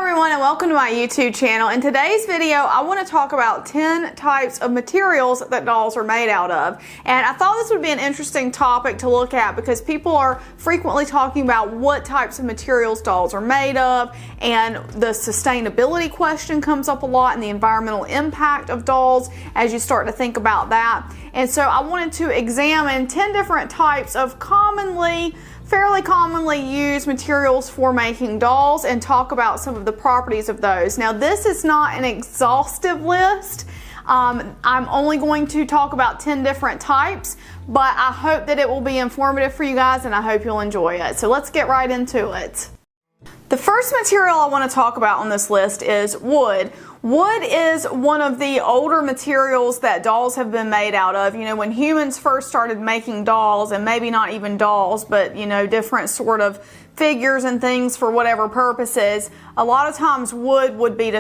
everyone, and welcome to my YouTube channel. In today's video, I want to talk about 10 types of materials that dolls are made out of. And I thought this would be an interesting topic to look at because people are frequently talking about what types of materials dolls are made of, and the sustainability question comes up a lot, and the environmental impact of dolls as you start to think about that. And so I wanted to examine 10 different types of fairly commonly used materials for making dolls and talk about some of the properties of those. Now, this is not an exhaustive list. I'm only going to talk about 10 different types, but I hope that it will be informative for you guys and I hope you'll enjoy it. So let's get right into it. The first material I want to talk about on this list is wood. Wood is one of the older materials that dolls have been made out of. You know, when humans first started making dolls, and maybe not even dolls, but you know, different sort of figures and things for whatever purposes, a lot of times wood would be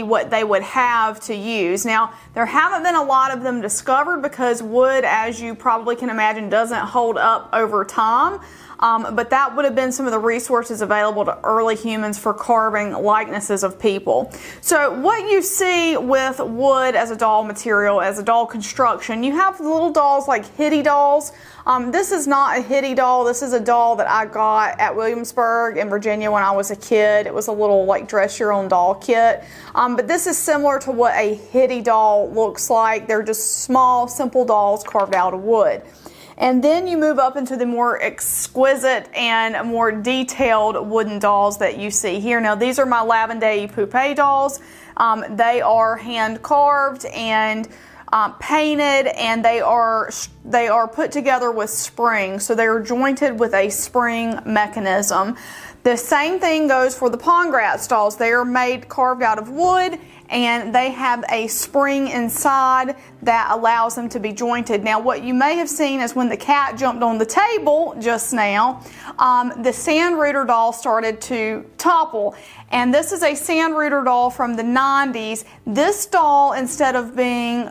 what they would have to use. Now, there haven't been a lot of them discovered because wood, as you probably can imagine, doesn't hold up over time. But that would have been some of the resources available to early humans for carving likenesses of people. So what you see with wood as a doll material, as a doll construction, you have little dolls like hitty dolls. This is not a hitty doll. This is a doll that I got at Williamsburg in Virginia when I was a kid. It was a little like dress your own doll kit. But this is similar to what a hitty doll looks like. They're just small, simple dolls carved out of wood. And then you move up into the more exquisite and more detailed wooden dolls that you see here. Now, these are my Lavendai Poupée dolls. They are hand carved and painted, and they are put together with springs. So they are jointed with a spring mechanism. The same thing goes for the Pongratz dolls. They are carved out of wood, and they have a spring inside that allows them to be jointed. Now, what you may have seen is when the cat jumped on the table just now, the sand rooter doll started to topple. And this is a sand rooter doll from the 90s. This doll, instead of being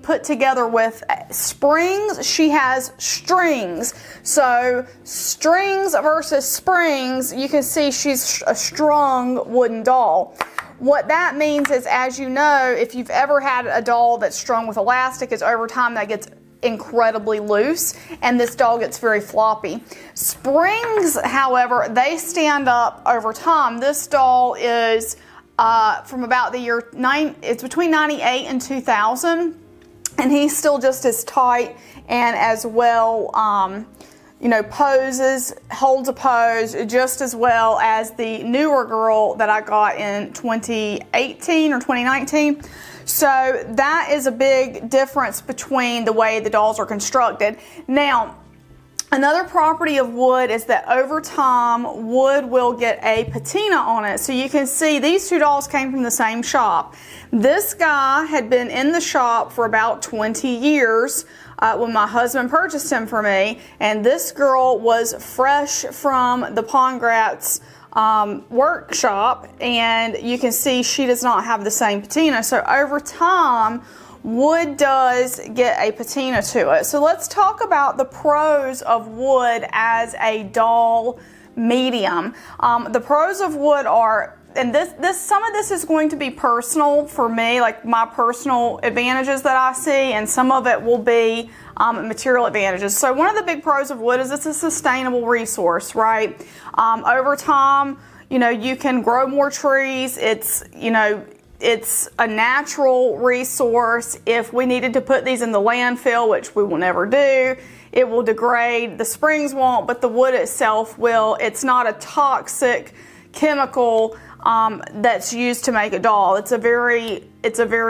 put together with springs, she has strings. So strings versus springs, you can see she's a strong wooden doll. What that means is, as you know, if you've ever had a doll that's strung with elastic, is over time that gets incredibly loose and this doll gets very floppy. Springs, however, they stand up over time. This doll is from about the year it's between 98 and 2000, and he's still just as tight and as well, you know, holds a pose just as well as the newer girl that I got in 2018 or 2019. So that is a big difference between the way the dolls are constructed. Now, another property of wood is that over time, wood will get a patina on it. So you can see these two dolls came from the same shop. This guy had been in the shop for about 20 years when my husband purchased him for me. And this girl was fresh from the Pongratz workshop. And you can see she does not have the same patina. So over time, wood does get a patina to it. So let's talk about the pros of wood as a doll medium. The pros of wood are, and some of this is going to be personal for me, like my personal advantages that I see, and some of it will be material advantages. So one of the big pros of wood is it's a sustainable resource, right? Over time, you know, you can grow more trees. It's, you know, it's a natural resource. If we needed to put these in the landfill, which we will never do, it will degrade. The springs won't, but the wood itself will. It's not a toxic chemical that's used to make a doll. It's a very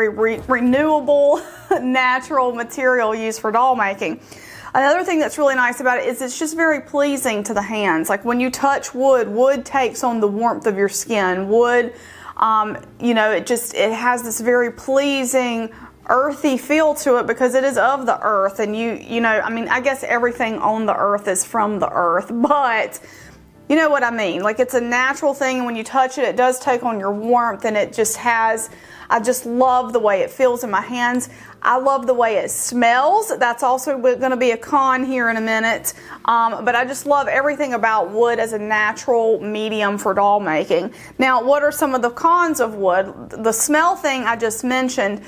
renewable, natural material used for doll making. Another thing that's really nice about it is it's just very pleasing to the hands. Like when you touch wood, wood takes on the warmth of your skin. Wood, you know, it has this very pleasing, earthy feel to it because it is of the earth. And you know, I mean, I guess everything on the earth is from the earth, but you know what I mean. Like, it's a natural thing, and when you touch it, it does take on your warmth, and it just has, I just love the way it feels in my hands. I love the way it smells. That's also going to be a con here in a minute. But I just love everything about wood as a natural medium for doll making. Now, what are some of the cons of wood? The smell thing I just mentioned.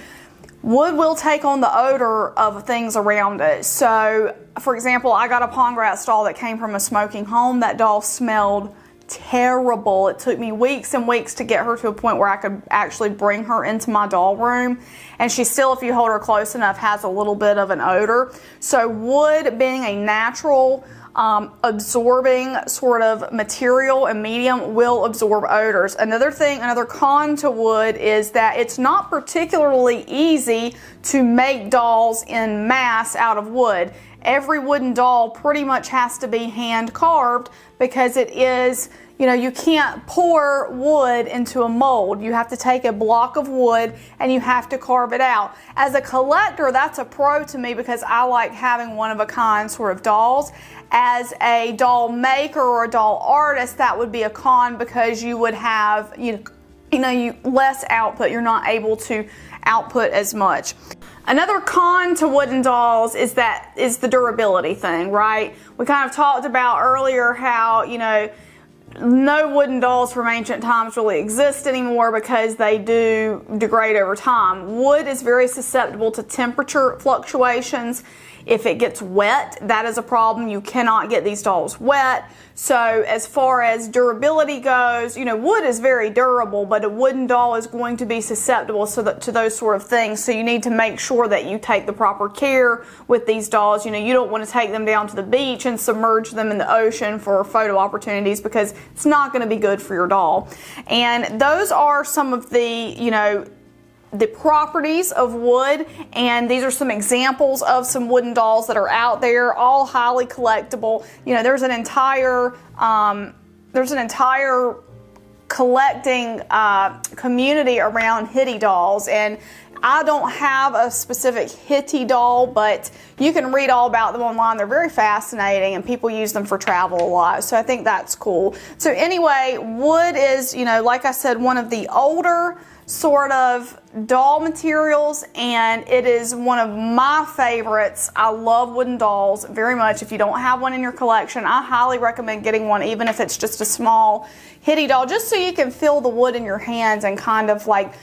Wood will take on the odor of things around it. So, for example, I got a Pongratz doll that came from a smoking home. That doll smelled terrible. It took me weeks and weeks to get her to a point where I could actually bring her into my doll room, and she still, if you hold her close enough, has a little bit of an odor. So wood, being a natural absorbing sort of material and medium, will absorb odors. Another con to wood is that it's not particularly easy to make dolls in mass out of wood. Every wooden doll pretty much has to be hand carved, because it is, you know, you can't pour wood into a mold. You have to take a block of wood and you have to carve it out. As a collector, that's a pro to me, because I like having one-of-a-kind sort of dolls. As a doll maker or a doll artist, that would be a con, because you would have, less output. You're not able to output as much. Another con to wooden dolls is the durability thing, right? We kind of talked about earlier how, no wooden dolls from ancient times really exist anymore because they do degrade over time. Wood is very susceptible to temperature fluctuations. If it gets wet, that is a problem. You cannot get these dolls wet. So as far as durability goes, wood is very durable, but a wooden doll is going to be susceptible to those sort of things. So you need to make sure that you take the proper care with these dolls. You don't want to take them down to the beach and submerge them in the ocean for photo opportunities, because it's not going to be good for your doll. And those are some of the properties of wood, and these are some examples of some wooden dolls that are out there, all highly collectible. There's an entire collecting community around Hitty dolls, and I don't have a specific Hitty doll, but you can read all about them online. They're very fascinating, and people use them for travel a lot, so I think that's cool. So anyway, wood is, like I said, one of the older sort of doll materials, and it is one of my favorites. I love wooden dolls very much. If you don't have one in your collection, I highly recommend getting one, even if it's just a small Hitty doll, just so you can feel the wood in your hands and kind of like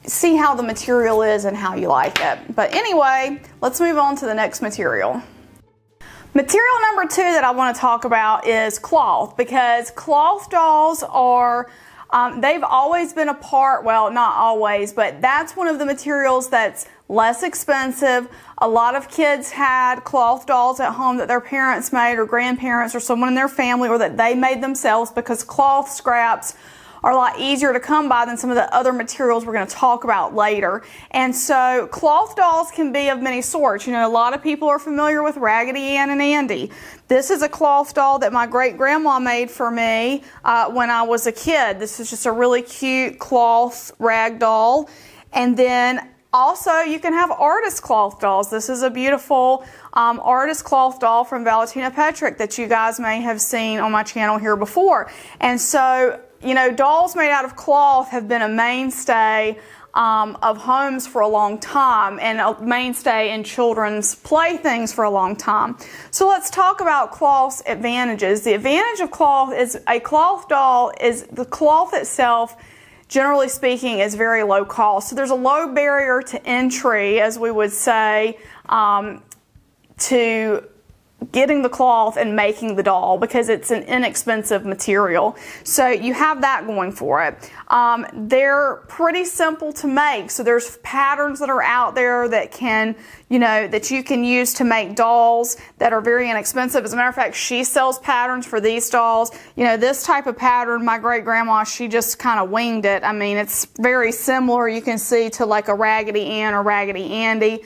see how the material is and how you like it. But anyway, let's move on to the next material. Material number 2 that I want to talk about is cloth, because cloth dolls are they've always been a part, well, not always, but that's one of the materials that's less expensive. A lot of kids had cloth dolls at home that their parents made, or grandparents, or someone in their family, or that they made themselves, because cloth scraps are a lot easier to come by than some of the other materials we're going to talk about later. And so cloth dolls can be of many sorts. A lot of people are familiar with Raggedy Ann and Andy. This is a cloth doll that my great-grandma made for me when I was a kid. This is just a really cute cloth rag doll. And then also, you can have artist cloth dolls. This is a beautiful artist cloth doll from Valentina Petrick that you guys may have seen on my channel here before. And so, dolls made out of cloth have been a mainstay of homes for a long time, and a mainstay in children's playthings for a long time. So let's talk about cloth's advantages. The advantage of cloth is a cloth doll is the cloth itself, generally speaking, is very low cost. So there's a low barrier to entry, as we would say, to getting the cloth and making the doll, because it's an inexpensive material. So you have that going for it. They're pretty simple to make. So there's patterns that are out there that can, that you can use to make dolls that are very inexpensive. As a matter of fact, she sells patterns for these dolls. This type of pattern, my great-grandma, she just kind of winged it. I mean, it's very similar, you can see, to like a Raggedy Ann or Raggedy Andy.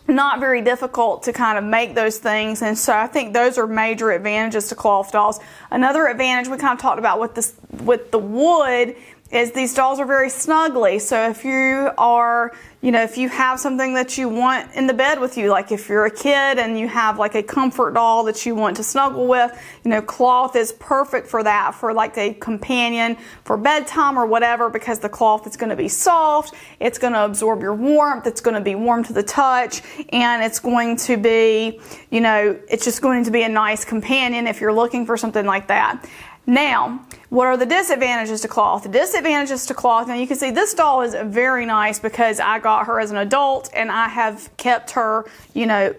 Not very difficult to kind of make those things, and so I think those are major advantages to cloth dolls. Another advantage we kind of talked about with the wood is these dolls are very snuggly. So if you are, if you have something that you want in the bed with you, like if you're a kid and you have like a comfort doll that you want to snuggle with, cloth is perfect for that, for like a companion for bedtime or whatever, because the cloth is going to be soft, it's going to absorb your warmth, it's going to be warm to the touch, and it's going to be, it's just going to be a nice companion if you're looking for something like that. Now, what are the disadvantages to cloth? The disadvantages to cloth, now you can see this doll is very nice because I got her as an adult and I have kept her,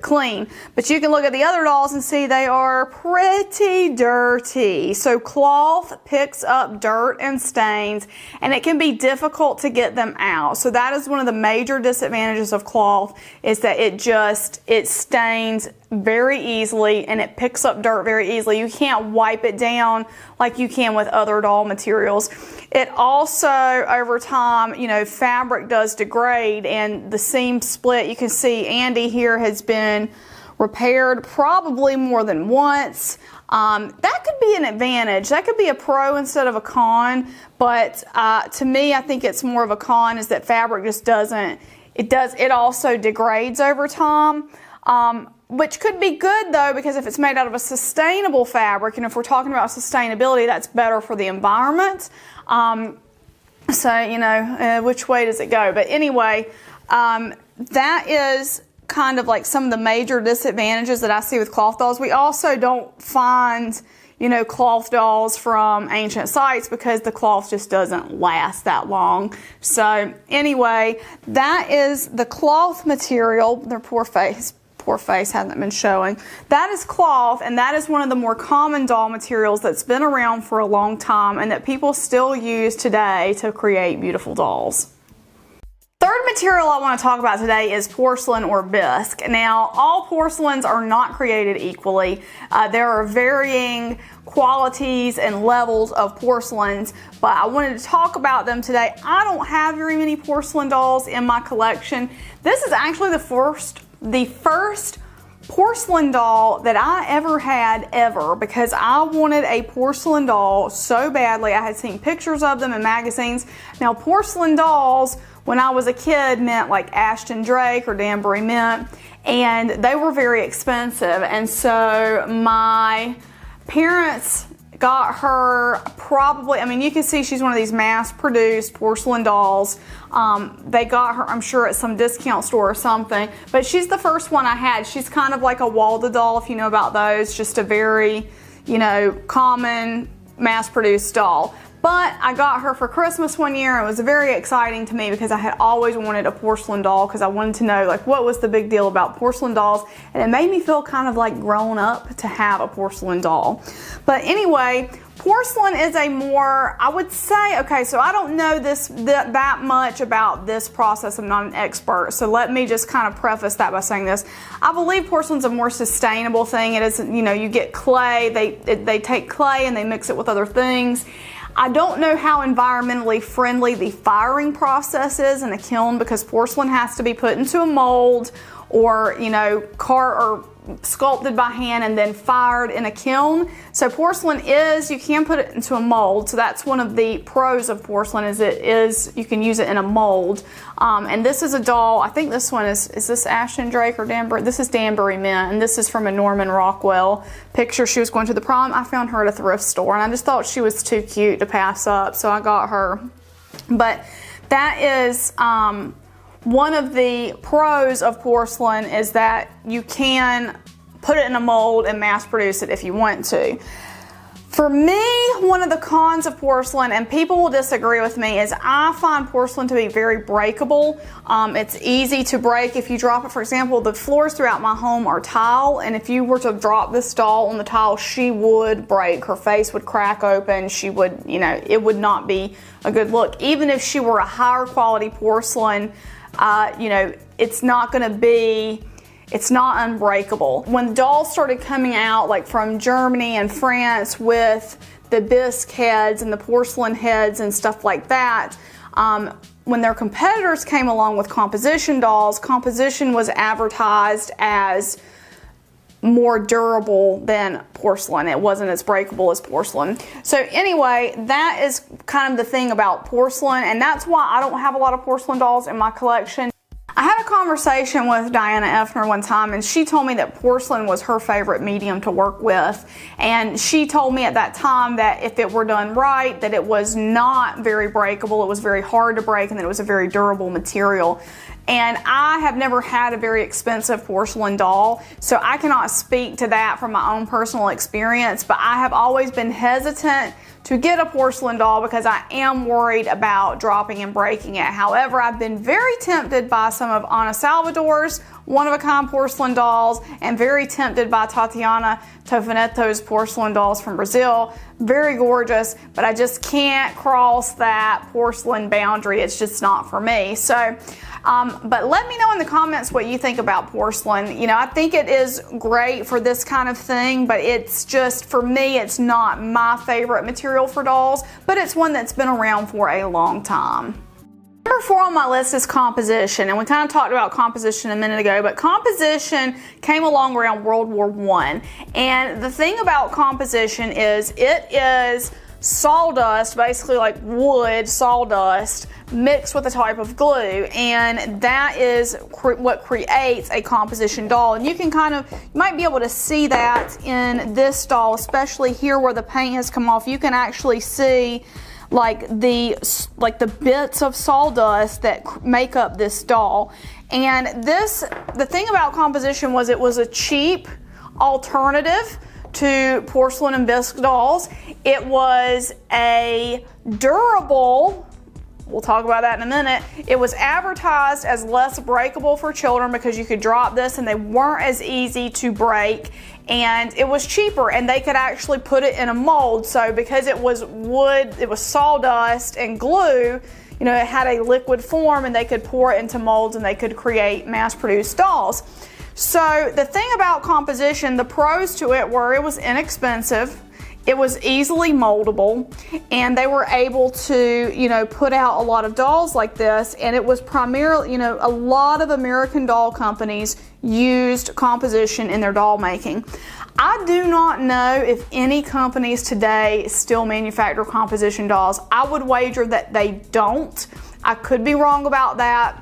clean. But you can look at the other dolls and see they are pretty dirty. So cloth picks up dirt and stains, and it can be difficult to get them out. So that is one of the major disadvantages of cloth, is that it stains very easily and it picks up dirt very easily. You can't wipe it down like you can with other doll materials. It also, over time, fabric does degrade and the seam split. You can see Andy here has been repaired probably more than once. That could be an advantage. That could be a pro instead of a con, but to me, I think it's more of a con, is that fabric just doesn't, it also degrades over time. Which could be good though, because if it's made out of a sustainable fabric, and if we're talking about sustainability, that's better for the environment. So, which way does it go? But anyway, that is kind of like some of the major disadvantages that I see with cloth dolls. We also don't find, cloth dolls from ancient sites because the cloth just doesn't last that long. So anyway, that is the cloth material. Their poor face hasn't been showing. That is cloth, and that is one of the more common doll materials that's been around for a long time and that people still use today to create beautiful dolls. Third material I want to talk about today is porcelain or bisque. Now, all porcelains are not created equally. There are varying qualities and levels of porcelains, but I wanted to talk about them today. I don't have very many porcelain dolls in my collection. This is actually the first porcelain doll that I ever had because I wanted a porcelain doll so badly. I had seen pictures of them in magazines. Now, porcelain dolls when I was a kid meant like Ashton Drake or Danbury Mint, and they were very expensive, and so my parents got her probably, you can see she's one of these mass-produced porcelain dolls. They got her, I'm sure, at some discount store or something, but she's the first one I had. She's kind of like a Walda doll, if you know about those, just a very, common mass-produced doll. But I got her for Christmas one year, and it was very exciting to me because I had always wanted a porcelain doll, because I wanted to know like what was the big deal about porcelain dolls, and it made me feel kind of like grown up to have a porcelain doll. But anyway, porcelain is a more, I would say, okay, so I don't know that much about this process. I'm not an expert, so let me just kind of preface that by saying this. I believe porcelain's a more sustainable thing. It is, you get clay, they take clay and they mix it with other things. I don't know how environmentally friendly the firing process is in a kiln, because porcelain has to be put into a mold or, sculpted by hand and then fired in a kiln. So porcelain you can put it into a mold. So that's one of the pros of porcelain, you can use it in a mold. And this is a doll, I think this one is this Ashton Drake or Danbury? This is Danbury Mint, and this is from a Norman Rockwell picture. She was going to the prom. I found her at a thrift store, and I just thought she was too cute to pass up, so I got her. But that is, one of the pros of porcelain is that you can put it in a mold and mass produce it if you want to. For me, one of the cons of porcelain, and people will disagree with me, is I find porcelain to be very breakable. It's easy to break if you drop it. For example, the floors throughout my home are tile, and if you were to drop this doll on the tile, she would break. Her face would crack open. She would, it would not be a good look. Even if she were a higher quality porcelain, it's not unbreakable. When dolls started coming out, like from Germany and France, with the bisque heads and the porcelain heads and stuff like that, when their competitors came along with composition dolls, composition was advertised as more durable than porcelain. It wasn't as breakable as porcelain. So anyway, that is kind of the thing about porcelain, and that's why I don't have a lot of porcelain dolls in my collection. I had a conversation with Diana Effner one time, and she told me that porcelain was her favorite medium to work with. And she told me at that time that if it were done right, that it was not very breakable, it was very hard to break, and that it was a very durable material. And I have never had a very expensive porcelain doll, so I cannot speak to that from my own personal experience, but I have always been hesitant to get a porcelain doll because I am worried about dropping and breaking it. However, I've been very tempted by some of Ana Salvador's one-of-a-kind porcelain dolls, and very tempted by Tatiana Tofanetto's porcelain dolls from Brazil. Very gorgeous, but I just can't cross that porcelain boundary. It's just not for me. So, but let me know in the comments what you think about porcelain. You know, I think it is great for this kind of thing, but it's just, for me, it's not my favorite material for dolls, but it's one that's been around for a long time. Number 4 on my list is composition, and we kind of talked about composition a minute ago, but composition came along around World War I. And the thing about composition is it is sawdust, basically like wood sawdust, mixed with a type of glue, and that is what creates a composition doll. And you can kind of, you might be able to see that in this doll, especially here where the paint has come off. You can actually see like the bits of sawdust that make up this doll. And the thing about composition was it was a cheap alternative to porcelain and bisque dolls. It was a durable, we'll talk about that in a minute. It was advertised as less breakable for children because you could drop this and they weren't as easy to break, and it was cheaper, and they could actually put it in a mold. So because it was wood, it was sawdust and glue, you know, it had a liquid form, and they could pour it into molds and they could create mass-produced dolls. So the thing about composition, the pros to it were it was inexpensive, it was easily moldable, and they were able to, you know, put out a lot of dolls like this. And it was primarily, you know, a lot of American doll companies used composition in their doll making. I do not know if any companies today still manufacture composition dolls. I would wager that they don't. I could be wrong about that.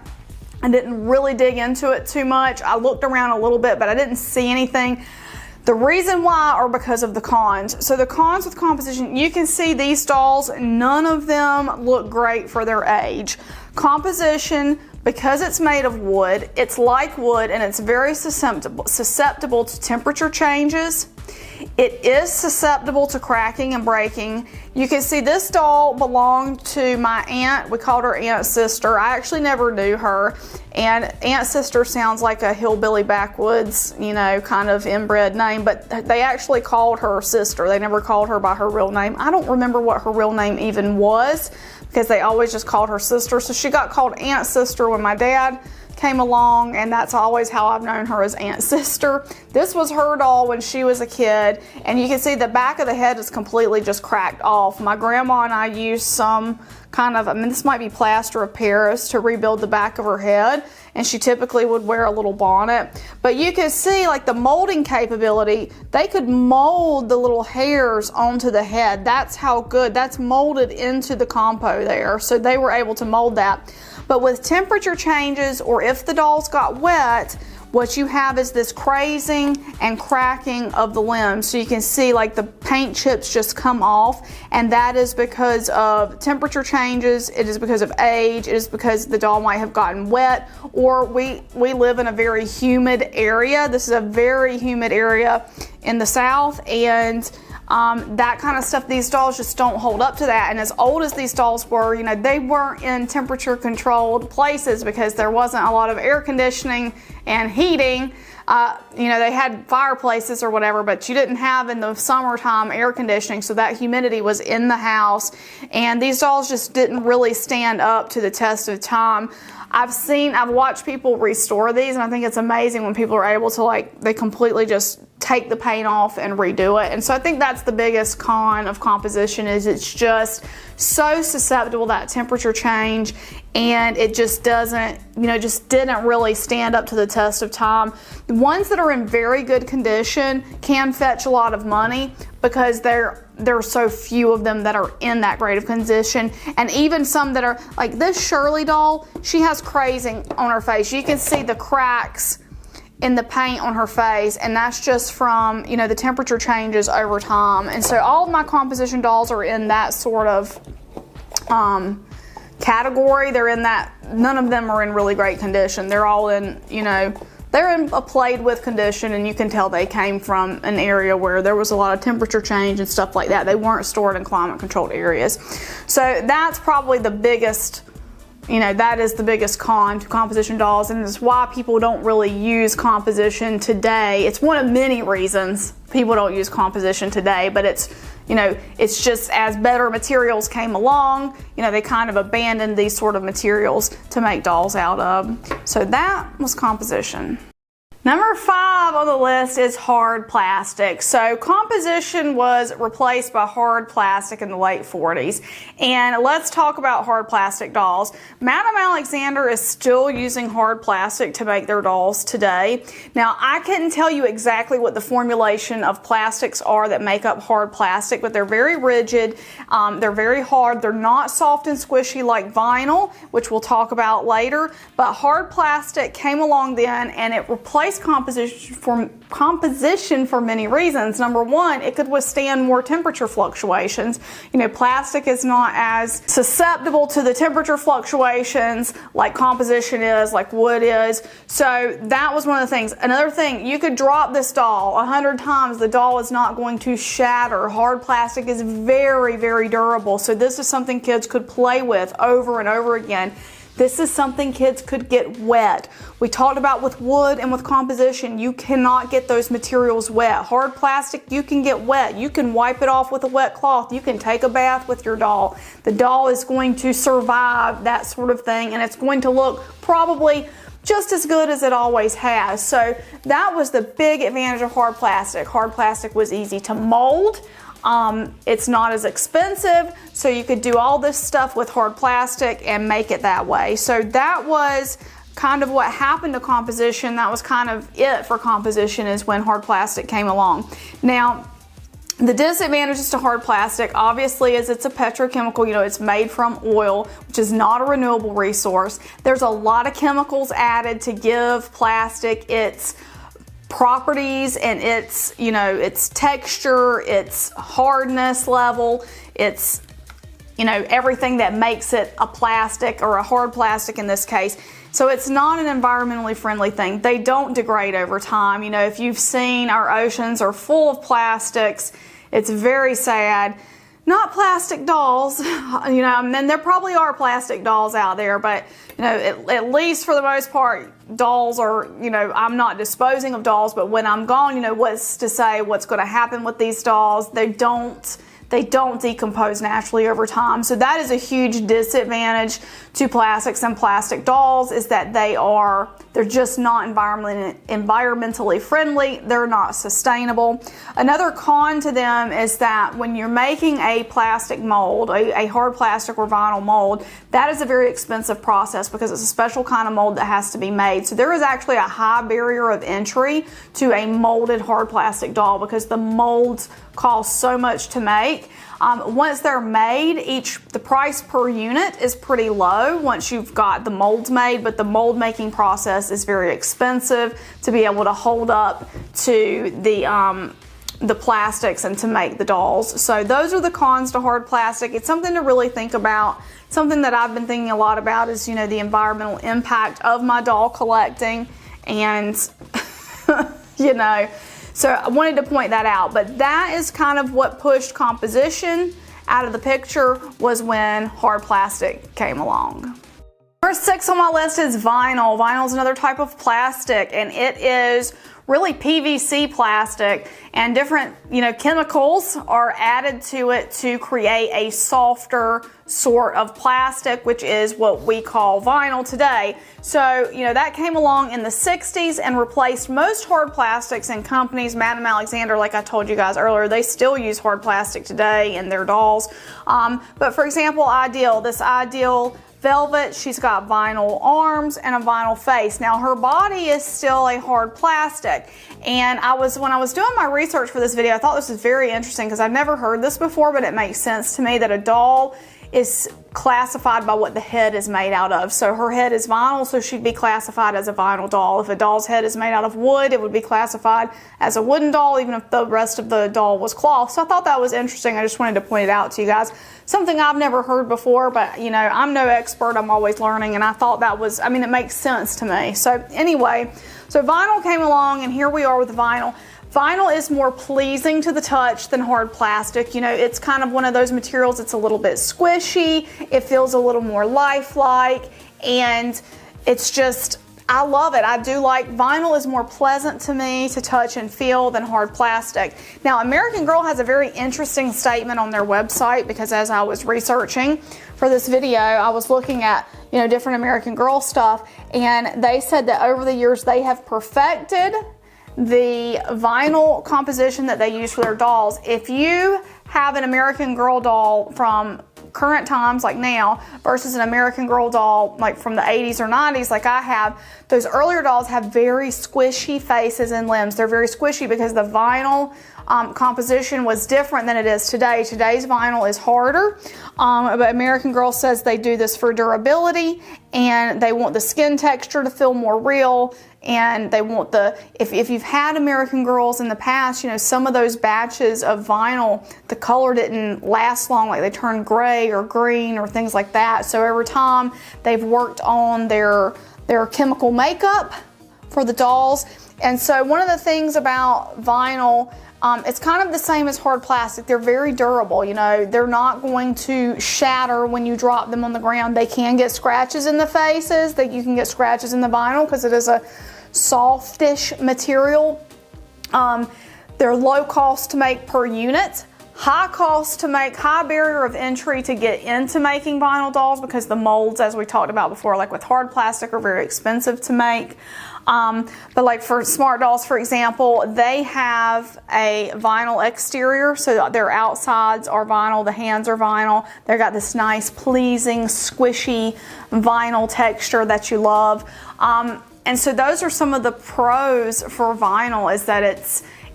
I didn't really dig into it too much. I looked around a little bit, but I didn't see anything. The reason why are because of the cons. So the cons with composition, you can see these dolls, none of them look great for their age. Composition, because it's made of wood, it's like wood, and it's very susceptible to temperature changes. It is susceptible to cracking and breaking. You can see this doll belonged to my aunt. We called her Aunt Sister. I actually never knew her. And Aunt Sister sounds like a hillbilly backwoods, you know, kind of inbred name, but they actually called her Sister. They never called her by her real name. I don't remember what her real name even was because they always just called her Sister. So she got called Aunt Sister when my dad came along, and that's always how I've known her, as Aunt Sister. This was her doll when she was a kid, and you can see the back of the head is completely just cracked off. My grandma and I used some kind of, I mean, this might be plaster of Paris to rebuild the back of her head, and she typically would wear a little bonnet. But you can see like the molding capability, they could mold the little hairs onto the head. That's how good, that's molded into the compo there. So they were able to mold that. But with temperature changes, or if the dolls got wet, what you have is this crazing and cracking of the limbs. So you can see like the paint chips just come off, and that is because of temperature changes, it is because of age, it is because the doll might have gotten wet, or we live in a very humid area. This is a very humid area in the South, and that kind of stuff, these dolls just don't hold up to that. And as old as these dolls were, you know, they weren't in temperature controlled places because there wasn't a lot of air conditioning and heating. You know, they had fireplaces or whatever, but you didn't have in the summertime air conditioning, so that humidity was in the house, and these dolls just didn't really stand up to the test of time. I've watched people restore these, and I think it's amazing when people are able to, like, they completely just take the paint off and redo it. And so I think that's the biggest con of composition, is it's just so susceptible to that temperature change, and it just doesn't, just didn't really stand up to the test of time. The ones that are in very good condition can fetch a lot of money because there are so few of them that are in that great of condition. And even some that are, like this Shirley doll, she has crazing on her face. You can see the cracks in the paint on her face, and that's just from, the temperature changes over time. And so all of my composition dolls are in that sort of category. They're in that, none of them are in really great condition. They're all in, they're in a played with condition, and you can tell they came from an area where there was a lot of temperature change and stuff like that. They weren't stored in climate controlled areas. So that's probably the biggest, that is the biggest con to composition dolls, and it's why people don't really use composition today. It's one of many reasons people don't use composition today, but it's just as better materials came along, they kind of abandoned these sort of materials to make dolls out of. So that was composition. Number 5 on the list is hard plastic. So composition was replaced by hard plastic in the late 40s. And let's talk about hard plastic dolls. Madame Alexander is still using hard plastic to make their dolls today. Now, I couldn't tell you exactly what the formulation of plastics are that make up hard plastic, but they're very rigid, they're very hard, they're not soft and squishy like vinyl, which we'll talk about later. But hard plastic came along then, and it replaced composition for many reasons. Number one, it could withstand more temperature fluctuations. Plastic is not as susceptible to the temperature fluctuations like composition is, like wood is. So that was one of the things. Another thing, you could drop this doll 100 times, the doll is not going to shatter. Hard plastic is very, very durable. So this is something kids could play with over and over again. This is something kids could get wet. We talked about with wood and with composition, you cannot get those materials wet. Hard plastic, you can get wet. You can wipe it off with a wet cloth. You can take a bath with your doll. The doll is going to survive that sort of thing, and it's going to look probably just as good as it always has. So that was the big advantage of hard plastic. Hard plastic was easy to mold. It's not as expensive, so you could do all this stuff with hard plastic and make it that way. So that was kind of what happened to composition. That was kind of it for composition, is when hard plastic came along. Now, the disadvantages to hard plastic obviously is it's a petrochemical, it's made from oil, which is not a renewable resource. There's a lot of chemicals added to give plastic its properties and its, its texture, its hardness level, its, everything that makes it a plastic, or a hard plastic in this case. So it's not an environmentally friendly thing. They don't degrade over time. If you've seen, our oceans are full of plastics. It's very sad. Not plastic dolls, and there probably are plastic dolls out there, but at least for the most part, dolls are, I'm not disposing of dolls, but when I'm gone, what's to say what's going to happen with these dolls? They don't decompose naturally over time. So that is a huge disadvantage to plastics and plastic dolls, is that they're just not environmentally friendly. They're not sustainable. Another con to them is that when you're making a plastic mold, a hard plastic or vinyl mold, that is a very expensive process because it's a special kind of mold that has to be made. So there is actually a high barrier of entry to a molded hard plastic doll because the molds cost so much to make. Once they're made, the price per unit is pretty low once you've got the molds made, but the mold making process is very expensive to be able to hold up to the plastics and to make the dolls. So those are the cons to hard plastic. It's something to really think about. Something that I've been thinking a lot about is, the environmental impact of my doll collecting, and so I wanted to point that out. But that is kind of what pushed composition out of the picture, was when hard plastic came along. Number 6 on my list is vinyl. Vinyl is another type of plastic, and it is really PVC plastic, and different, chemicals are added to it to create a softer sort of plastic, which is what we call vinyl today. So, that came along in the 60s and replaced most hard plastics in companies. Madame Alexander, like I told you guys earlier, they still use hard plastic today in their dolls. But for example, this Ideal Velvet, she's got vinyl arms and a vinyl face. Now her body is still a hard plastic, and when I was doing my research for this video, I thought this was very interesting because I've never heard this before, but it makes sense to me that a doll is classified by what the head is made out of. So her head is vinyl, so she'd be classified as a vinyl doll. If a doll's head is made out of wood, it would be classified as a wooden doll, even if the rest of the doll was cloth. So I thought that was interesting. I just wanted to point it out to you guys. Something I've never heard before, but I'm no expert. I'm always learning, and I thought that was, it makes sense to me. So anyway, vinyl came along, and here we are with vinyl. Vinyl is more pleasing to the touch than hard plastic. It's kind of one of those materials, it's a little bit squishy, it feels a little more lifelike, and it's just, I love it. I do like, vinyl is more pleasant to me to touch and feel than hard plastic. Now, American Girl has a very interesting statement on their website, because as I was researching for this video, I was looking at, different American Girl stuff, and they said that over the years they have perfected the vinyl composition that they use for their dolls. If you have an American Girl doll from current times like now versus an American Girl doll like from the 80s or 90s like I have, those earlier dolls have very squishy faces and limbs. They're very squishy because the vinyl composition was different than it is today. Today's vinyl is harder, but American Girl says they do this for durability, and they want the skin texture to feel more real, and they want if you've had American Girls in the past, some of those batches of vinyl, the color didn't last long, like they turned gray or green or things like that. So over time, they've worked on their chemical makeup for the dolls. And so one of the things about vinyl, it's kind of the same as hard plastic. They're very durable. They're not going to shatter when you drop them on the ground. They can get scratches in the faces. You can get scratches in the vinyl because it is a softish material. They're low cost to make per unit. High cost to make, high barrier of entry to get into making vinyl dolls, because the molds, as we talked about before, like with hard plastic, are very expensive to make. But like for Smart Dolls, for example, they have a vinyl exterior, so their outsides are vinyl, the hands are vinyl. They've got this nice, pleasing, squishy vinyl texture that you love. And so those are some of the pros for vinyl, is that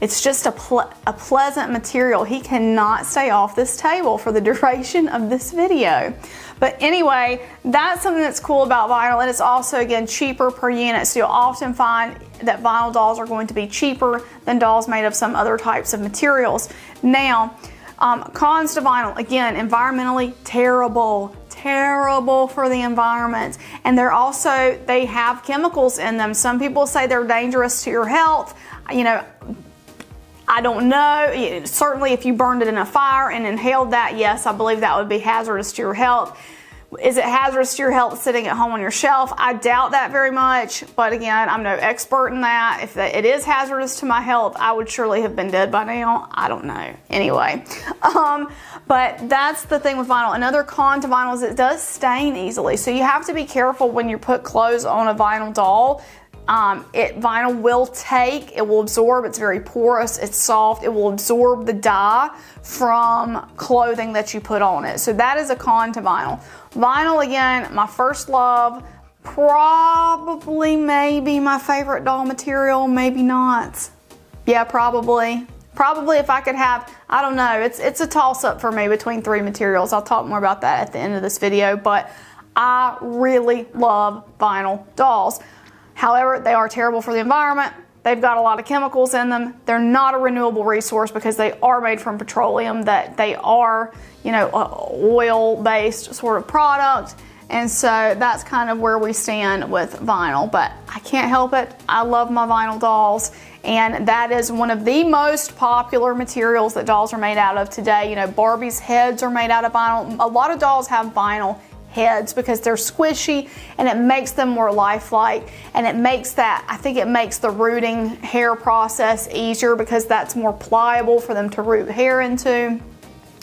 it's just a pleasant material. He cannot stay off this table for the duration of this video. But anyway, that's something that's cool about vinyl, and it's also, again, cheaper per unit. So you'll often find that vinyl dolls are going to be cheaper than dolls made of some other types of materials. Now, cons to vinyl, again, environmentally terrible for the environment. And they have chemicals in them. Some people say they're dangerous to your health. I don't know. Certainly if you burned it in a fire and inhaled that, yes, I believe that would be hazardous to your health. Is it hazardous to your health sitting at home on your shelf? I doubt that very much, but again, I'm no expert in that. If it is hazardous to my health, I would surely have been dead by now. I don't know. Anyway, but that's the thing with vinyl. Another con to vinyl is it does stain easily, so you have to be careful when you put clothes on a vinyl doll. Vinyl will it will absorb, it's very porous, it's soft, it will absorb the dye from clothing that you put on it. So that is a con to vinyl. Vinyl, again, my first love, probably maybe my favorite doll material, maybe not. Yeah, probably. Probably if I could have, I don't know, it's a toss-up for me between three materials. I'll talk more about that at the end of this video, but I really love vinyl dolls. However, they are terrible for the environment. They've got a lot of chemicals in them. They're not a renewable resource because they are made from petroleum, that they are, oil-based sort of product. And so that's kind of where we stand with vinyl, but I can't help it. I love my vinyl dolls, and that is one of the most popular materials that dolls are made out of today. Barbie's heads are made out of vinyl. A lot of dolls have vinyl heads because they're squishy, and it makes them more lifelike, and it makes that, I think it makes the rooting hair process easier because that's more pliable for them to root hair into,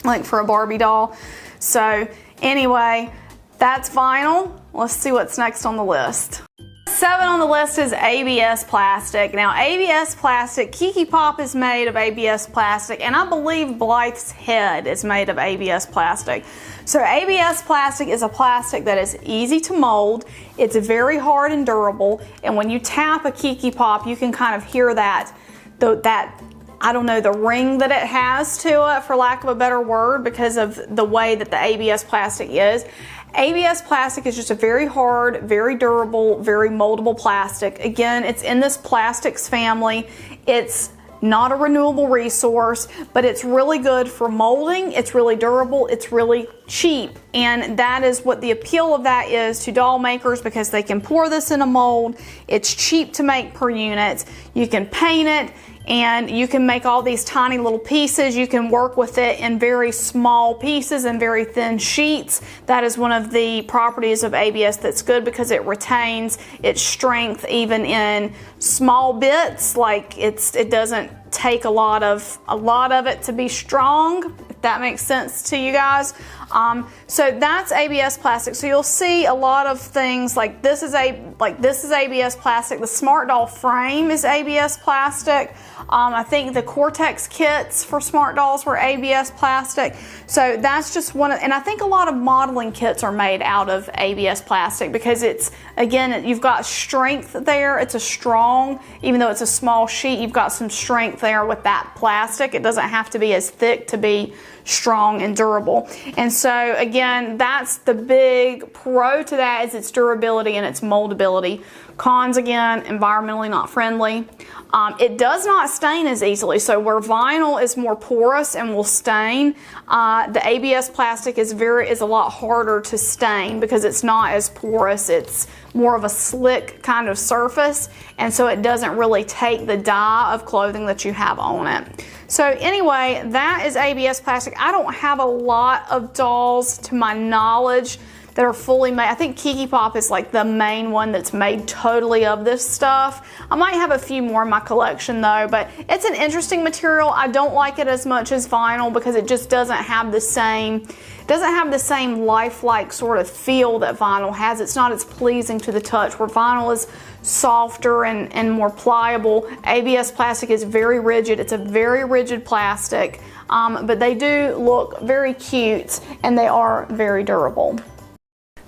like for a Barbie doll. So anyway, that's vinyl. Let's see what's next on the list. 7 on the list is ABS plastic. Now ABS plastic, Kiki Pop is made of ABS plastic, and I believe Blythe's head is made of ABS plastic. So ABS plastic is a plastic that is easy to mold, it's very hard and durable, and when you tap a Kiki Pop, you can kind of hear that, I don't know, the ring that it has to it, for lack of a better word, because of the way that the ABS plastic is. ABS plastic is just a very hard, very durable, very moldable plastic. Again, it's in this plastics family. It's not a renewable resource, but it's really good for molding. It's really durable. It's really cheap. And that is what the appeal of that is to doll makers, because they can pour this in a mold. It's cheap to make per unit. You can paint it, and you can make all these tiny little pieces. You can work with it in very small pieces and very thin sheets. That is one of the properties of ABS that's good, because it retains its strength even in small bits. Like it doesn't take a lot of it to be strong, if that makes sense to you guys. So that's ABS plastic. So you'll see a lot of things like this is ABS plastic. The Smart Doll frame is ABS plastic. I think the Cortex kits for Smart Dolls were ABS plastic. So that's just one of, and I think a lot of modeling kits are made out of ABS plastic, because it's, again, you've got strength there. It's a strong, even though it's a small sheet, you've got some strength there with that plastic. It doesn't have to be as thick to be strong and durable. And so again, that's the big pro to that, is its durability and its moldability. Cons, again, environmentally not friendly. It does not stain as easily. So where vinyl is more porous and will stain, the ABS plastic is a lot harder to stain because it's not as porous. It's more of a slick kind of surface, and so it doesn't really take the dye of clothing that you have on it. So anyway, that is ABS plastic. I don't have a lot of dolls, to my knowledge, that are fully made. I think Kiki Pop is like the main one that's made totally of this stuff. I might have a few more in my collection though, but it's an interesting material. I don't like it as much as vinyl because it just doesn't have the same lifelike sort of feel that vinyl has. It's not as pleasing to the touch, where vinyl is softer and more pliable. ABS plastic is very rigid. It's a very rigid plastic, but they do look very cute and they are very durable.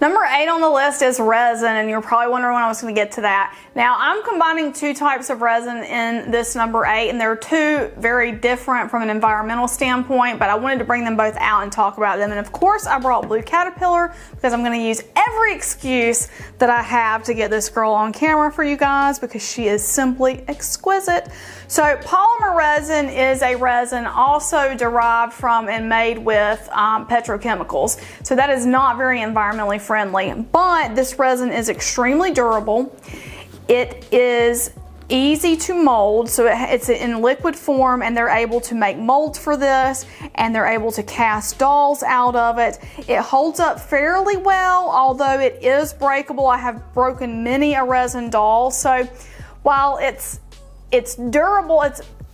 Number 8 on the list is resin, and you're probably wondering when I was going to get to that. Now, I'm combining 2 types of resin in this number 8, and they're 2 very different from an environmental standpoint, but I wanted to bring them both out and talk about them. And of course, I brought Blue Caterpillar because I'm going to use every excuse that I have to get this girl on camera for you guys, because she is simply exquisite. So polymer resin is a resin also derived from and made with petrochemicals. So that is not very environmentally friendly, but this resin is extremely durable. It is easy to mold, so it's in liquid form, and they're able to make molds for this, and they're able to cast dolls out of it. It holds up fairly well, although it is breakable. I have broken many a resin doll. So while it's durable,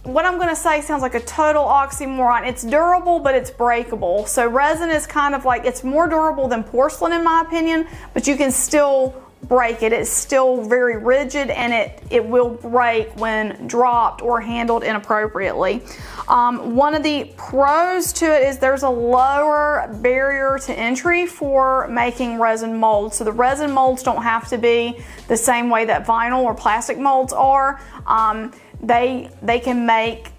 what I'm going to say sounds like a total oxymoron. It's durable, but it's breakable. So resin is kind of like, it's more durable than porcelain in my opinion, but you can still break it. It's still very rigid, and it will break when dropped or handled inappropriately. One of the pros to it is there's a lower barrier to entry for making resin molds. So the resin molds don't have to be the same way that vinyl or plastic molds are. They can make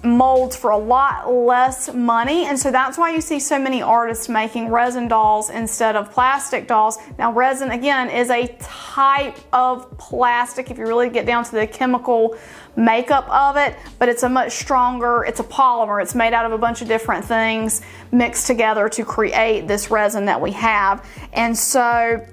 molds for a lot less money, and so that's why you see so many artists making resin dolls instead of plastic dolls. Now resin, again, is a type of plastic if you really get down to the chemical makeup of it, but it's a much stronger, it's a polymer. It's made out of a bunch of different things mixed together to create this resin that we have. And so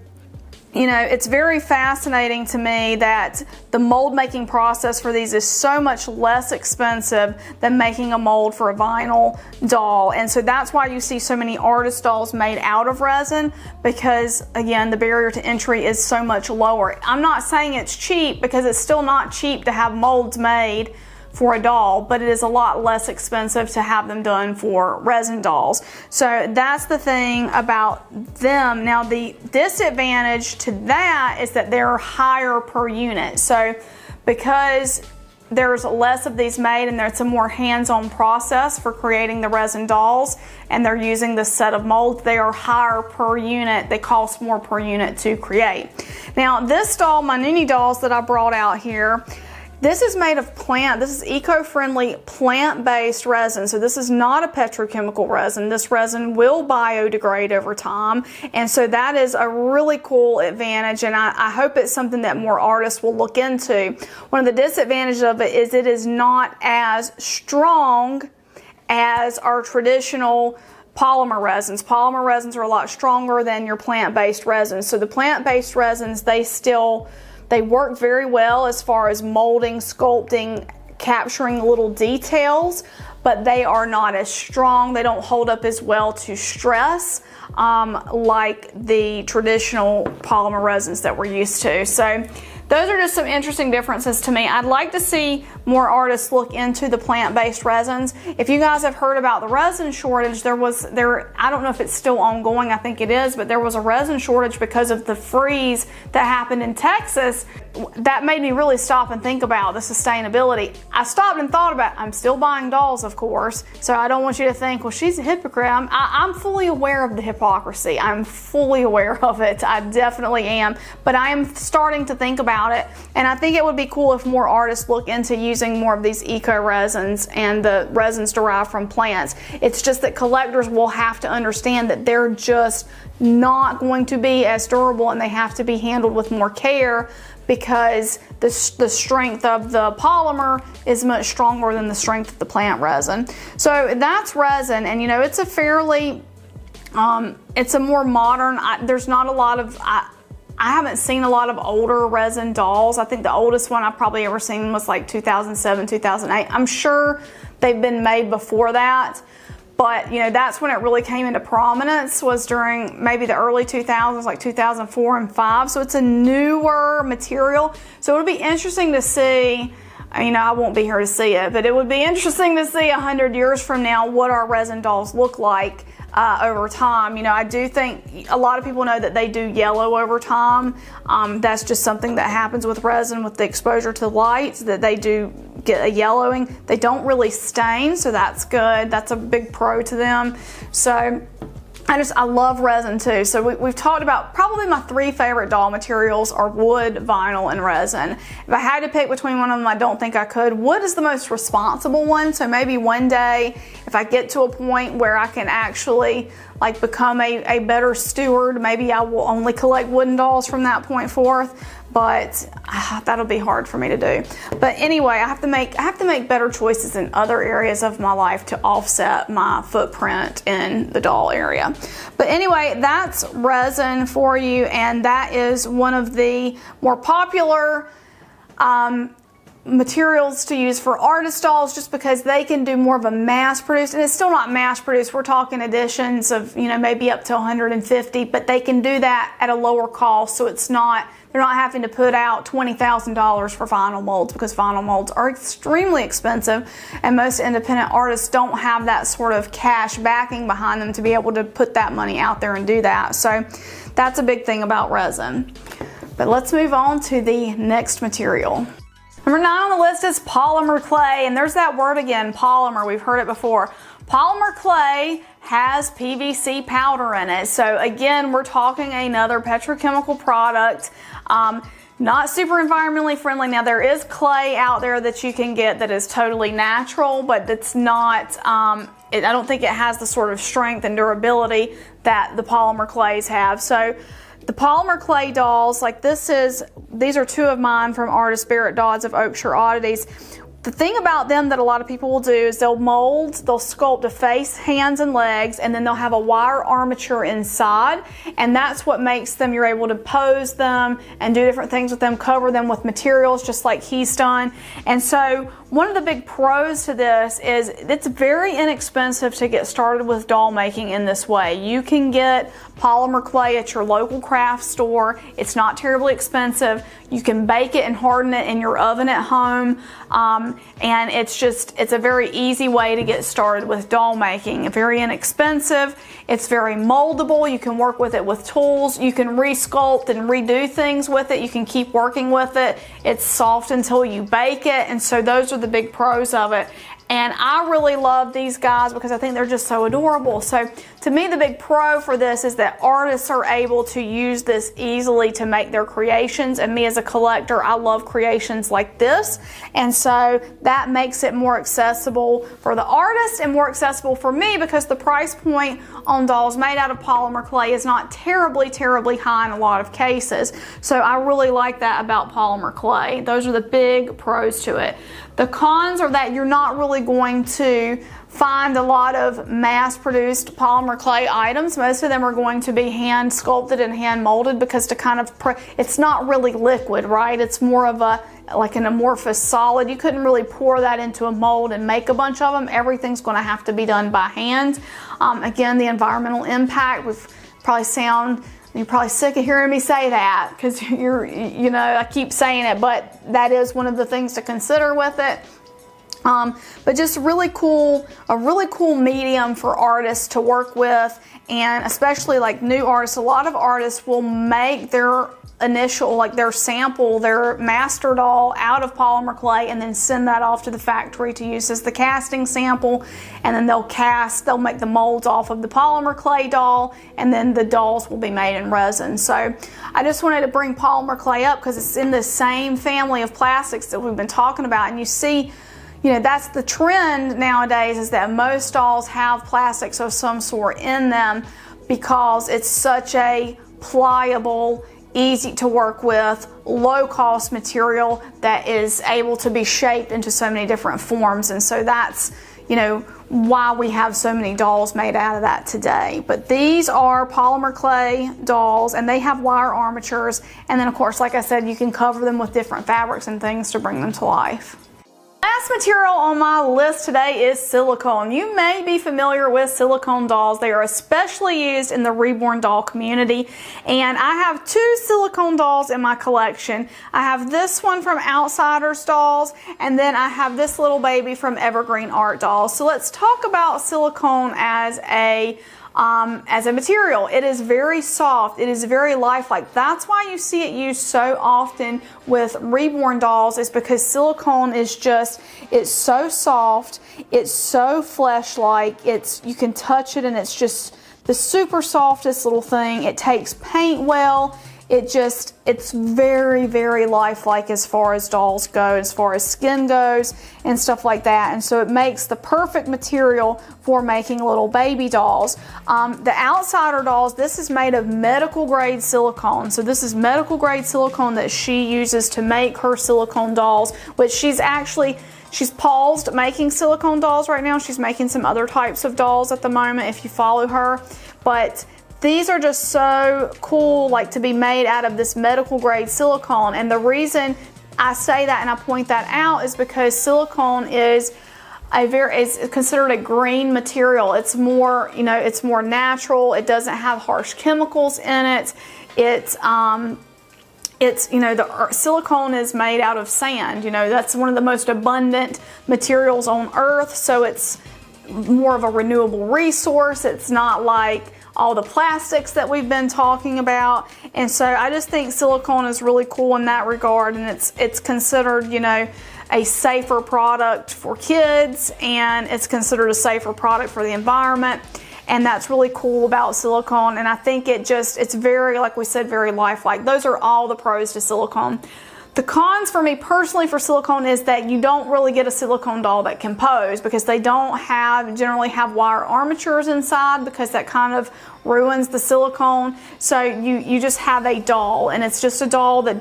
you know, it's very fascinating to me that the mold making process for these is so much less expensive than making a mold for a vinyl doll. And so that's why you see so many artist dolls made out of resin, because again, the barrier to entry is so much lower. I'm not saying it's cheap, because it's still not cheap to have molds made for a doll, but it is a lot less expensive to have them done for resin dolls. So that's the thing about them. Now the disadvantage to that is that they're higher per unit. So because there's less of these made and it's a more hands-on process for creating the resin dolls, and they're using this set of molds, they are higher per unit. They cost more per unit to create. Now this doll, my Nuni dolls that I brought out here, this is made of this is eco-friendly plant-based resin. So this is not a petrochemical resin. This resin will biodegrade over time. And so that is a really cool advantage. And I hope it's something that more artists will look into. One of the disadvantages of it is not as strong as our traditional polymer resins. Polymer resins are a lot stronger than your plant-based resins. So the plant-based resins, they work very well as far as molding, sculpting, capturing little details, but they are not as strong. They don't hold up as well to stress like the traditional polymer resins that we're used to. So those are just some interesting differences to me. I'd like to see more artists look into the plant-based resins. If you guys have heard about the resin shortage, I don't know if it's still ongoing, I think it is, but there was a resin shortage because of the freeze that happened in Texas. That made me really stop and think about the sustainability. I stopped and thought about, I'm still buying dolls, of course, so I don't want you to think, well, she's a hypocrite. I'm fully aware of the hypocrisy. I'm fully aware of it. I definitely am, but I am starting to think about it, and I think it would be cool if more artists look into using more of these eco resins and the resins derived from plants. It's just that collectors will have to understand that they're just not going to be as durable, and they have to be handled with more care, because the strength of the polymer is much stronger than the strength of the plant resin. So that's resin, and you know, it's a fairly it's a more modern, there's not a lot of, I haven't seen a lot of older resin dolls. I think the oldest one I've probably ever seen was like 2007, 2008. I'm sure they've been made before that, but you know, that's when it really came into prominence, was during maybe the early 2000s, like 2004 and 5. So it's a newer material. So it would be interesting to see, you know, I won't be here to see it, but it would be interesting to see 100 years from now what our resin dolls look like over time. You know, I do think a lot of people know that they do yellow over time. That's just something that happens with resin, with the exposure to light, that they do get a yellowing. They don't really stain, so that's good. That's a big pro to them. So I love resin too. So we've talked about, probably my 3 favorite doll materials are wood, vinyl, and resin. If I had to pick between one of them, I don't think I could. Wood is the most responsible one, so maybe one day, if I get to a point where I can actually like become a better steward, maybe I will only collect wooden dolls from that point forth. But that'll be hard for me to do. But anyway, I have to make better choices in other areas of my life to offset my footprint in the doll area. But anyway, that's resin for you, and that is one of the more popular materials to use for artist dolls, just because they can do more of a mass produced, and it's still not mass produced. We're talking editions of, you know, maybe up to 150, but they can do that at a lower cost, so they're not having to put out $20,000 for vinyl molds, because vinyl molds are extremely expensive, and most independent artists don't have that sort of cash backing behind them to be able to put that money out there and do that. So that's a big thing about resin. But let's move on to the next material. Number 9 on the list is polymer clay, and there's that word again, polymer. We've heard it before. Polymer clay has PVC powder in it. So again, we're talking another petrochemical product. Not super environmentally friendly. Now, there is clay out there that you can get that is totally natural, but it's not, I don't think it has the sort of strength and durability that the polymer clays have. So the polymer clay dolls, like these are 2 of mine from artist Barrett Dodds of Oakshire Oddities. The thing about them that a lot of people will do is they'll sculpt a face, hands, and legs, and then they'll have a wire armature inside, and that's what makes them, you're able to pose them and do different things with them, cover them with materials just like he's done. And so one of the big pros to this is it's very inexpensive to get started with doll making in this way. You can get polymer clay at your local craft store. It's not terribly expensive. You can bake it and harden it in your oven at home. And it's a very easy way to get started with doll making. Very inexpensive. It's very moldable. You can work with it with tools. You can re-sculpt and redo things with it. You can keep working with it. It's soft until you bake it. And so those are the big pros of it. And I really love these guys because I think they're just so adorable. So to me, the big pro for this is that artists are able to use this easily to make their creations. And me as a collector, I love creations like this. And so that makes it more accessible for the artist and more accessible for me because the price point on dolls made out of polymer clay is not terribly, terribly high in a lot of cases. So I really like that about polymer clay. Those are the big pros to it. The cons are that you're not really going to find a lot of mass-produced polymer clay items. Most of them are going to be hand sculpted and hand molded because it's not really liquid, right? It's more of like an amorphous solid. You couldn't really pour that into a mold and make a bunch of them. Everything's going to have to be done by hand. Again, the environmental impact you're probably sick of hearing me say that because I keep saying it, but that is one of the things to consider with it. But just a really cool medium for artists to work with, and especially like new artists. A lot of artists will make their their sample, their master doll out of polymer clay and then send that off to the factory to use as the casting sample, and then they'll make the molds off of the polymer clay doll, and then the dolls will be made in resin. So I just wanted to bring polymer clay up because it's in the same family of plastics that we've been talking about, and you see, that's the trend nowadays, is that most dolls have plastics of some sort in them because it's such a pliable, easy to work with, low cost material that is able to be shaped into so many different forms. And so that's, why we have so many dolls made out of that today. But these are polymer clay dolls, and they have wire armatures. And then of course, like I said, you can cover them with different fabrics and things to bring them to life. Last material on my list today is silicone. You may be familiar with silicone dolls. They are especially used in the reborn doll community. And I have two silicone dolls in my collection. I have this one from Outsiders Dolls, and then I have this little baby from Evergreen Art Dolls. So let's talk about silicone as a material. It is very soft. It is very lifelike. That's why you see it used so often with reborn dolls, is because silicone is it's so soft. It's so flesh-like. You can touch it and it's just the super softest little thing. It takes paint well. It's very, very lifelike as far as dolls go, as far as skin goes and stuff like that. And so it makes the perfect material for making little baby dolls. The Outsider Dolls, this is made of medical grade silicone. So this is medical grade silicone that she uses to make her silicone dolls, which she's paused making silicone dolls right now. She's making some other types of dolls at the moment if you follow her. But these are just so cool, to be made out of this medical grade silicone. And the reason I say that and I point that out is because silicone is considered a green material. It's more, it's more natural. It doesn't have harsh chemicals in it. The silicone is made out of sand. That's one of the most abundant materials on earth. So it's more of a renewable resource. It's not like all the plastics that we've been talking about. And so I just think silicone is really cool in that regard, and it's considered, a safer product for kids, and it's considered a safer product for the environment. And that's really cool about silicone. And I think it's very, like we said, very lifelike. Those are all the pros to silicone. The cons for me personally for silicone is that you don't really get a silicone doll that can pose, because they don't generally have wire armatures inside, because that kind of ruins the silicone. So you just have a doll, and it's just a doll that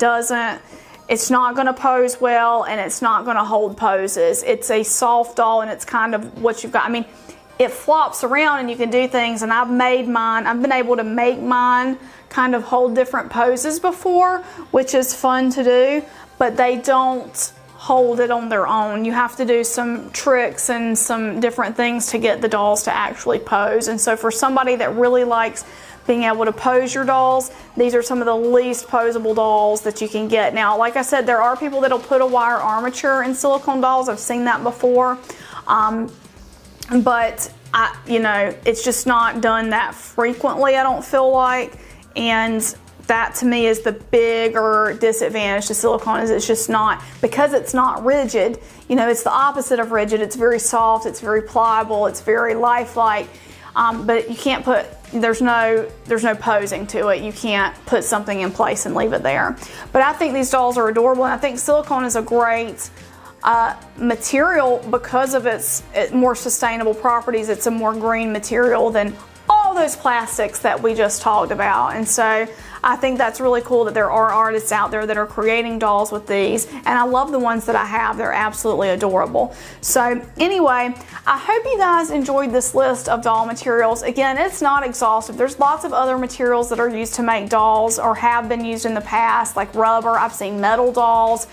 it's not going to pose well, and it's not going to hold poses. It's a soft doll, and it's kind of what you've got. I mean, it flops around and you can do things, and I've been able to make mine kind of hold different poses before, which is fun to do, but they don't hold it on their own. You have to do some tricks and some different things to get the dolls to actually pose. And so for somebody that really likes being able to pose your dolls, these are some of the least posable dolls that you can get. Now, like I said, there are people that'll put a wire armature in silicone dolls. I've seen that before. But you know, it's just not done that frequently, I don't feel like. And that to me is the bigger disadvantage to silicone, is it's just not, because it's not rigid, you know, it's the opposite of rigid. It's very soft, it's very pliable, it's very lifelike, but you can't put, there's no posing to it. You can't put something in place and leave it there. But I think these dolls are adorable, and I think silicone is a great material because of its more sustainable properties. It's a more green material than all those plastics that we just talked about. And so I think that's really cool that there are artists out there that are creating dolls with these, and I love the ones that I have. They're absolutely adorable. So anyway, I hope you guys enjoyed this list of doll materials. Again, it's not exhaustive. There's lots of other materials that are used to make dolls or have been used in the past, like rubber. I've seen metal dolls,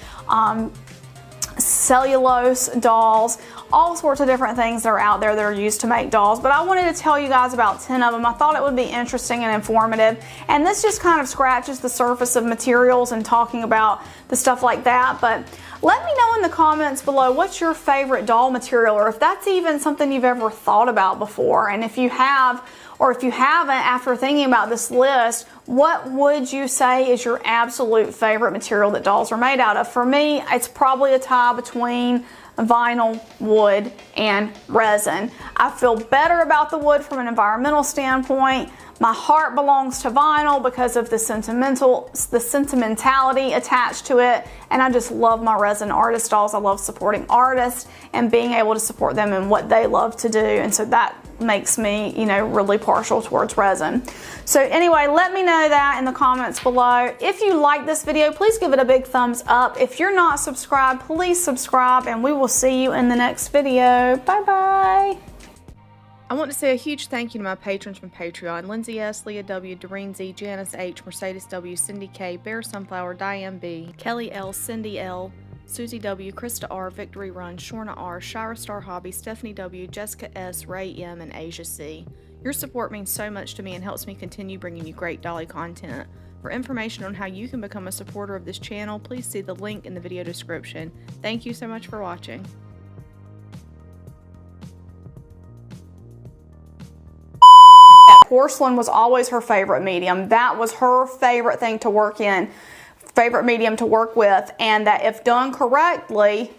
cellulose dolls, all sorts of different things that are out there that are used to make dolls. But I wanted to tell you guys about 10 of them. I thought it would be interesting and informative, and this just kind of scratches the surface of materials and talking about the stuff like that. But let me know in the comments below what's your favorite doll material, or if that's even something you've ever thought about before. And if you have, or if you haven't, after thinking about this list, what would you say is your absolute favorite material that dolls are made out of? For me, it's probably a tie between vinyl, wood, and resin. I feel better about the wood from an environmental standpoint. My heart belongs to vinyl because of the sentimentality attached to it, and I just love my resin artist dolls. I love supporting artists and being able to support them in what they love to do, and so that makes me, you know, really partial towards resin. So anyway, let me know that in the comments below. If you like this video, please give it a big thumbs up. If you're not subscribed, please subscribe, and we will see you in the next video. Bye bye. I want to say a huge thank you to my patrons from Patreon: Lindsay S., Leah W., Doreen Z., Janice H., Mercedes W., Cindy K., Bear Sunflower, Diane B., Kelly L., Cindy L., Susie W., Krista R., Victory Run, Shorna R., Shira Star Hobby, Stephanie W., Jessica S., Ray M., and Asia C. Your support means so much to me and helps me continue bringing you great dolly content. For information on how you can become a supporter of this channel, please see the link in the video description. Thank you so much for watching. Porcelain was always her favorite medium. That was her favorite thing to work in, favorite medium to work with, and that if done correctly,